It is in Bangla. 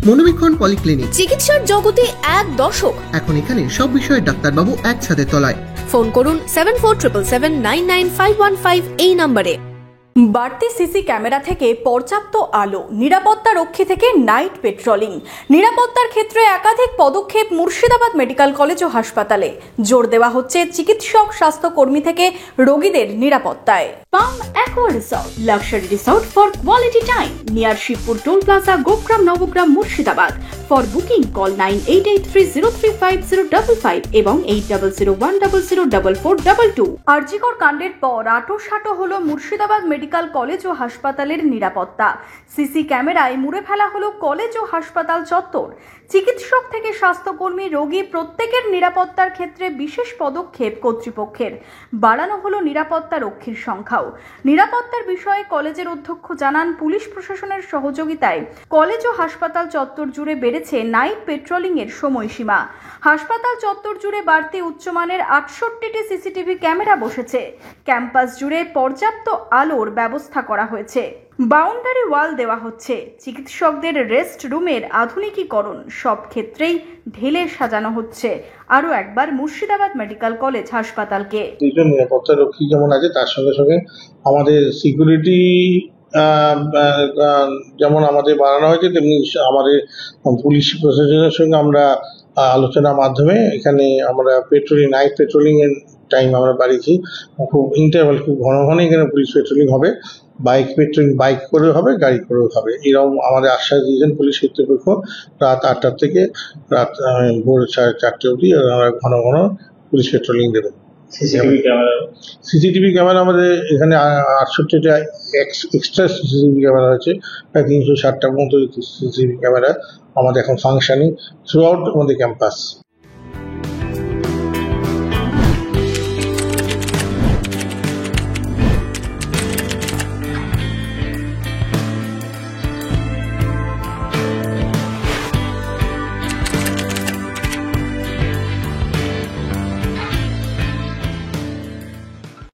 মনোবীক্ষণ পলিক্লিনিক, চিকিৎসার জগতে এক দশক। এখন এখানে সব বিষয়ে ডাক্তারবাবু এক ছাদের তলায়। ফোন করুন 7477799515 এই নম্বরে। বাড়তি সিসি ক্যামেরা থেকে পর্যাপ্ত আলো, নিরাপত্তা রক্ষী থেকে নাইট পেট্রোলিং। নিরাপত্তার ক্ষেত্রে একাধিক পদক্ষেপ মুর্শিদাবাদ মেডিকেল কলেজ ও হাসপাতালে। জোর দেওয়া হচ্ছে চিকিৎসক, স্বাস্থ্যকর্মী থেকে রোগীদের নিরাপত্তায়। Palm Aqua Resort, luxury resort for quality time, near Shibpur toll plaza, Gopgram, Nabagram, Murshidabad. For booking call 9883035055 এবং 8001004422। আরজিকর কাণ্ডের পর আটোসাটো হলো মুর্শিদাবাদ মেডিকেল কলেজ ও হাসপাতালের নিরাপত্তা। সিসি ক্যামেরায় মুড়ে ফেলা হলো কলেজ ও হাসপাতাল চত্বর। চিকিৎসক থেকে স্বাস্থ্যকর্মী, রোগী প্রত্যেকের নিরাপত্তার ক্ষেত্রে বিশেষ পদক্ষেপ কর্তৃপক্ষের। বাড়ানো হলো নিরাপত্তা রক্ষীর সংখ্যাও। নিরাপত্তার বিষয়ে কলেজের অধ্যক্ষ জানান, পুলিশ প্রশাসনের সহযোগিতায় কলেজ ও হাসপাতাল চত্বর জুড়ে বেড়েছে নাইট পেট্রোলিং এর সময়সীমা। হাসপাতাল চত্বর জুড়ে বাড়তি উচ্চমানের 68টি সিসিটিভি ক্যামেরা বসেছে। ক্যাম্পাস জুড়ে পর্যাপ্ত আলোর ব্যবস্থা করা হয়েছে। বাউন্ডারি ওয়াল দেওয়া হচ্ছে। চিকিৎসকদের রেস্ট রুমের আধুনিকীকরণ। সব ক্ষেত্রেই ঢেলে সাজানো হচ্ছে আরো একবার মুর্শিদাবাদ মেডিকেল কলেজ হাসপাতালকে। নিরাপত্তা রক্ষী যেমন আছে, তার সঙ্গে সঙ্গে আমাদের সিকিউরিটি যেমন আমাদের বাড়ানো হয়েছে, তেমনি আমাদের পুলিশ প্রশাসনের সঙ্গে আমরা আলোচনার মাধ্যমে এখানে আমরা নাইট পেট্রোলিং এর টাইম আমরা বাড়িয়েছি। খুব ইন্টারভাল, খুব ঘন ঘন এখানে পুলিশ পেট্রোলিং হবে। বাইক করেও হবে, গাড়ি করেও হবে। এরকম আমাদের আশ্বাস দিয়েছেন পুলিশ কর্তৃপক্ষ। রাত 8টা থেকে রাত ভোর 4:30 অবধি আমরা ঘন ঘন পুলিশ পেট্রোলিং দেবেন। সিসিটিভি ক্যামেরা আমাদের এখানে 68টা এক্সট্রা সিসিটিভি ক্যামেরা আছে। প্রায় 360টার মতো সিসিটিভি ক্যামেরা আমাদের এখন ফাংশনিং থ্রু আউট আমাদের ক্যাম্পাস।